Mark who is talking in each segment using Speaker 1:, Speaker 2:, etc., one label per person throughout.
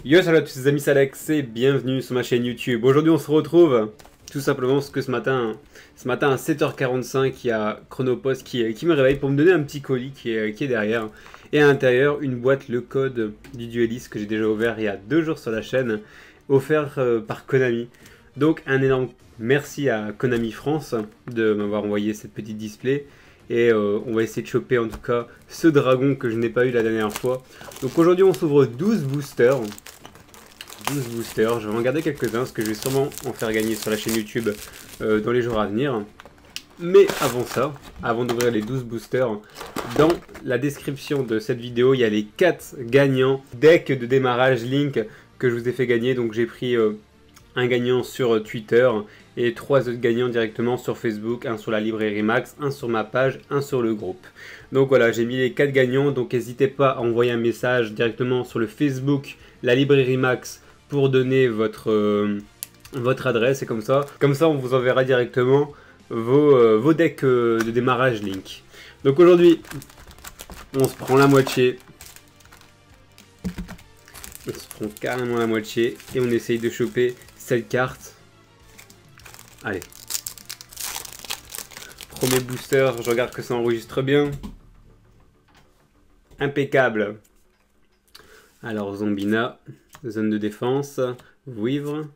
Speaker 1: Yo, salut à tous les amis, c'est Alex et bienvenue sur ma chaîne YouTube. Aujourd'hui on se retrouve tout simplement parce que ce matin à 7h45, il y a Chronopost qui me réveille pour me donner un petit colis qui est derrière. Et à l'intérieur, une boîte, le code du Duelist que j'ai déjà ouvert il y a 2 jours sur la chaîne, offert par Konami. Donc un énorme merci à Konami France de m'avoir envoyé cette petite display. Et on va essayer de choper en tout cas ce dragon que je n'ai pas eu la dernière fois. Donc aujourd'hui on s'ouvre 12 boosters. 12 boosters, je vais en garder quelques-uns parce que je vais sûrement en faire gagner sur la chaîne YouTube dans les jours à venir. Mais avant ça, avant d'ouvrir les 12 boosters, dans la description de cette vidéo, il y a les 4 gagnants deck de démarrage Link que je vous ai fait gagner. Donc j'ai pris un gagnant sur Twitter et 3 autres gagnants directement sur Facebook, un sur la librairie Max, un sur ma page, un sur le groupe. Donc voilà, j'ai mis les 4 gagnants, donc n'hésitez pas à envoyer un message directement sur le Facebook, la librairie Max, pour donner votre adresse et comme ça on vous enverra directement vos decks de démarrage Link. Donc aujourd'hui, on se prend la moitié. On se prend carrément la moitié et on essaye de choper cette carte. Allez. Premier booster, je regarde que ça enregistre bien. Impeccable. Alors Zombina, zone de défense, Vouivre,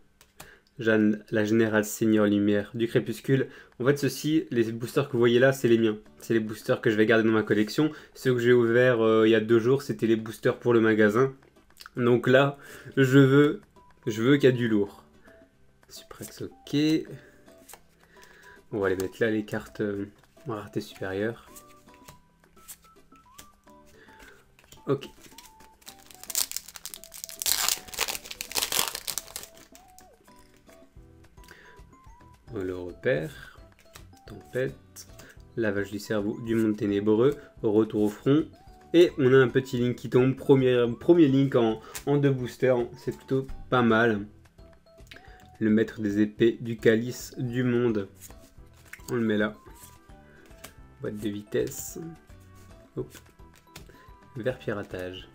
Speaker 1: Jeanne, la générale seigneur lumière du crépuscule. En fait ceux-ci, les boosters que vous voyez là, c'est les miens. C'est les boosters que je vais garder dans ma collection. Ceux que j'ai ouverts il y a 2 jours, c'était les boosters pour le magasin. Donc là, je veux qu'il y a du lourd. Suprex, ok. On va les mettre là, les cartes rareté supérieure. Ok. Le repère, tempête, lavage du cerveau du monde ténébreux, retour au front. Et on a un petit Link qui tombe, premier Link en 2 boosters, c'est plutôt pas mal. Le maître des épées du calice du monde, on le met là. Boîte de vitesse, hop. Vert piratage.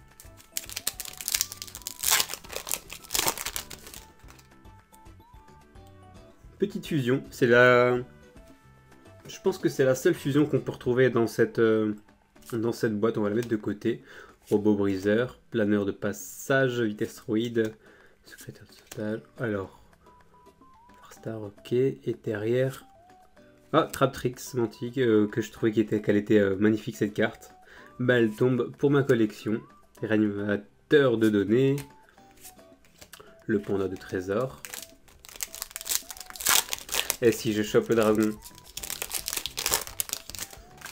Speaker 1: Petite fusion, c'est la... Je pense que c'est la seule fusion qu'on peut retrouver dans cette boîte. On va la mettre de côté. Robot briseur, planeur de passage, vitesse droïde, secrétaire de sauvetage. Alors, Farstar, ok. Et derrière... Ah, Traptrix, Mantique, que je trouvais qu'elle était magnifique cette carte. Bah, elle tombe pour ma collection. Réanimateur de données. Le panda de trésor. Et si je chope le dragon,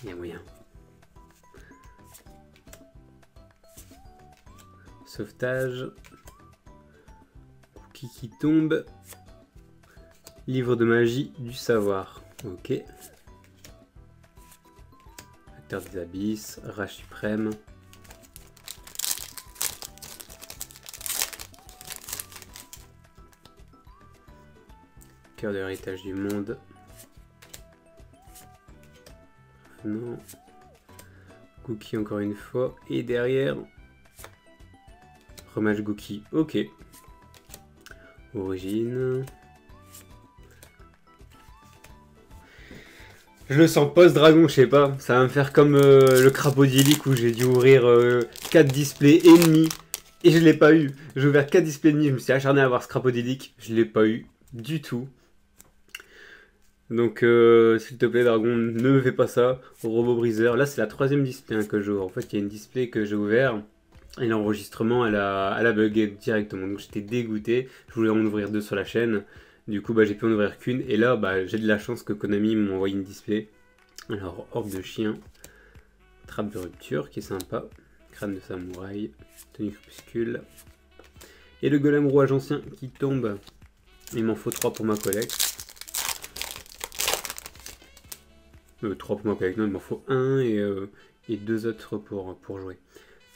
Speaker 1: il y a moyen. Sauvetage. Cookie qui tombe. Livre de magie du savoir. Ok. Acteur des abysses. Rage suprême. Cœur de l'héritage du monde. Non. Cookie encore une fois. Et derrière, Remage Cookie. Ok. Origine. Je le sens post-dragon, je sais pas. Ça va me faire comme le Crapodilic où j'ai dû ouvrir 4 displays ennemis. Et je l'ai pas eu. J'ai ouvert 4 displays ennemis. Je me suis acharné à avoir ce Crapodilic. Je l'ai pas eu du tout. Donc s'il te plaît dragon, ne me fais pas ça. Robot briseur, là c'est la 3e display que j'ouvre. En fait il y a une display que j'ai ouvert et l'enregistrement elle a bugué directement. Donc j'étais dégoûté, je voulais en ouvrir 2 sur la chaîne. Du coup j'ai pu en ouvrir qu'une et là j'ai de la chance que Konami m'a envoyé une display. Alors orbe de chien, trappe de rupture qui est sympa, crâne de samouraï, tenue crépuscule. Et le golem rouage ancien qui tombe. Il m'en faut 3 pour ma collecte. 3 pour ma collecte, non, il m'en faut 1 et 2 autres pour jouer.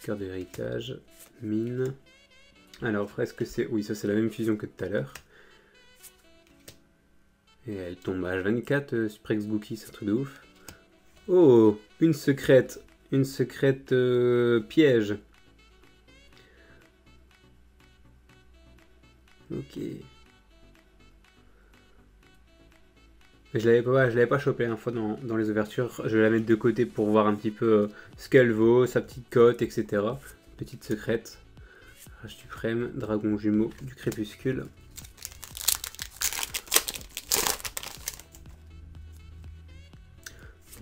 Speaker 1: Cœur de héritage, mine. Alors, est-ce que c'est... Oui, ça c'est la même fusion que tout à l'heure. Et elle tombe à H24, Suprex Gookie, c'est un truc de ouf. Oh, une secrète piège. Ok. Je l'avais pas chopé une fois dans les ouvertures. Je vais la mettre de côté pour voir un petit peu ce qu'elle vaut, sa petite cote, etc. Petite secrète. Rage suprême, dragon jumeau du crépuscule.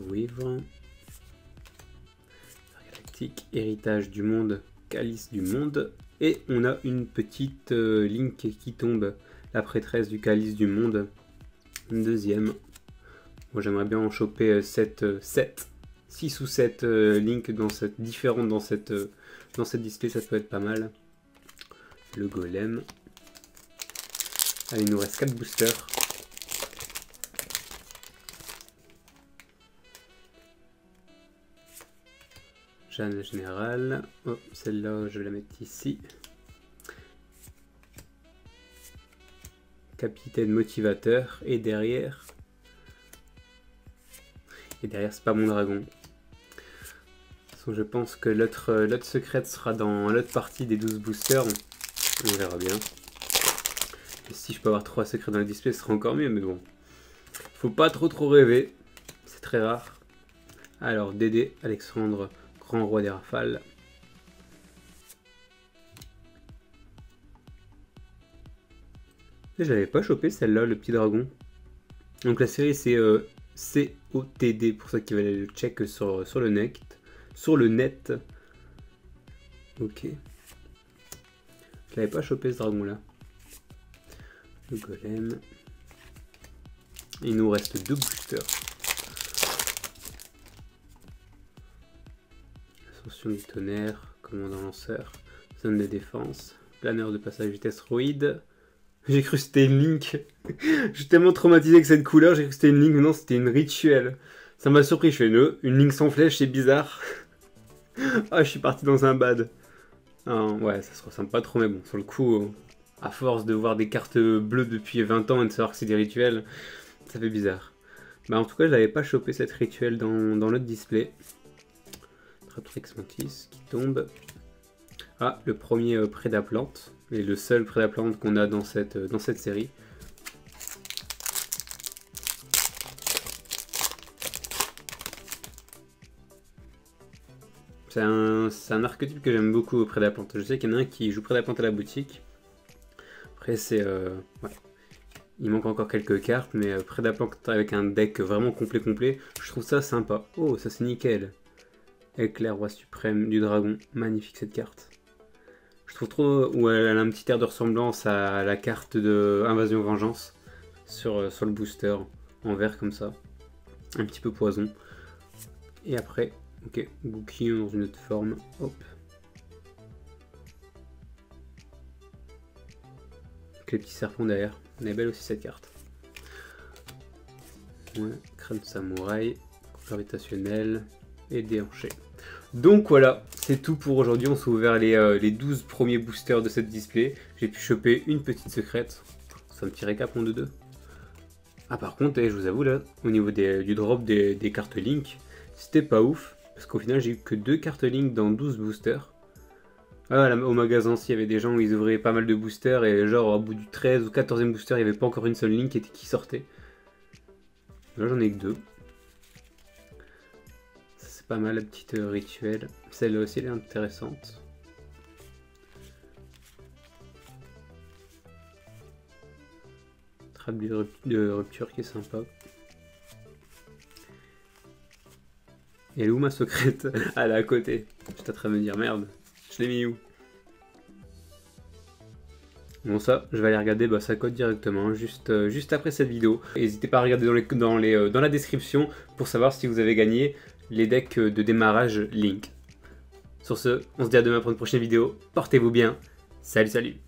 Speaker 1: Wivre. Galactique, héritage du monde, calice du monde. Et on a une petite Link qui tombe, la prêtresse du calice du monde. Une deuxième. Moi j'aimerais bien en choper 6 ou 7 Link différentes dans cette display, ça peut être pas mal. Le golem. Allez, il nous reste 4 boosters. Jeanne générale. Oh, celle-là, je vais la mettre ici. Capitaine motivateur. Et derrière, c'est pas mon dragon. De toute façon, je pense que l'autre secrète sera dans l'autre partie des 12 boosters. On verra bien. Et si je peux avoir 3 secrets dans le display, ce sera encore mieux, mais bon. Faut pas trop rêver. C'est très rare. Alors, Dédé, Alexandre, grand roi des rafales. Et j'avais pas chopé celle-là, le petit dragon. Donc la série c'est COTD pour ceux qui veulent le check sur le net. Ok. Je l'avais pas chopé ce dragon là. Le golem. Il nous reste 2 boosters. Ascension du tonnerre, commandant lanceur, zone de défense, planeur de passage vitesse roïde. J'ai cru que c'était une Link. Je suis tellement traumatisé avec cette couleur, j'ai cru que c'était une Link, mais non, c'était une rituelle. Ça m'a surpris, je fais une Link sans flèche, c'est bizarre. Ah, je suis parti dans un bad. Ah, ouais, ça se ressemble pas trop, mais bon, sur le coup, à force de voir des cartes bleues depuis 20 ans et de savoir que c'est des rituels, ça fait bizarre. Bah, en tout cas, je l'avais pas chopé cette rituelle dans l'autre display. Tratrix Mantis qui tombe. Ah, le premier Prédaplante. Et le seul Prédaplante qu'on a dans cette série. C'est un archétype que j'aime beaucoup, Prédaplante. Je sais qu'il y en a un qui joue Prédaplante à la boutique. Après, c'est... ouais. Il manque encore quelques cartes, mais Prédaplante avec un deck vraiment complet, je trouve ça sympa. Oh, ça c'est nickel. Éclair, roi suprême du dragon. Magnifique cette carte. Je trouve trop... où elle a un petit air de ressemblance à la carte de Invasion Vengeance sur le booster, en vert comme ça. Un petit peu poison. Et après, ok, bouclier dans une autre forme. Hop. Avec les petits serpents derrière. Elle est belle aussi cette carte. Ouais, crâne de samouraï, gravitationnel et déhanché. Donc voilà, c'est tout pour aujourd'hui. On s'est ouvert les 12 premiers boosters de cette display. J'ai pu choper une petite secrète. C'est un petit récap en 2-2. Ah par contre, je vous avoue là, au niveau du drop des cartes Link, c'était pas ouf. Parce qu'au final, j'ai eu que 2 cartes Link dans 12 boosters. Ah, au magasin, il y avait des gens où ils ouvraient pas mal de boosters et genre au bout du 13 ou 14e booster, il n'y avait pas encore une seule Link qui sortait. Là, j'en ai que 2. C'est pas mal la petite rituelle. Celle-là aussi, elle est intéressante. Trappe de rupture qui est sympa. Et elle est où ma secrète? Elle est à côté. J'étais en train de me dire merde. Je l'ai mis où? Bon ça, je vais aller regarder sa cote directement, juste après cette vidéo. N'hésitez pas à regarder dans la description pour savoir si vous avez gagné les decks de démarrage Link. Sur ce, on se dit à demain pour une prochaine vidéo. Portez-vous bien. Salut, salut!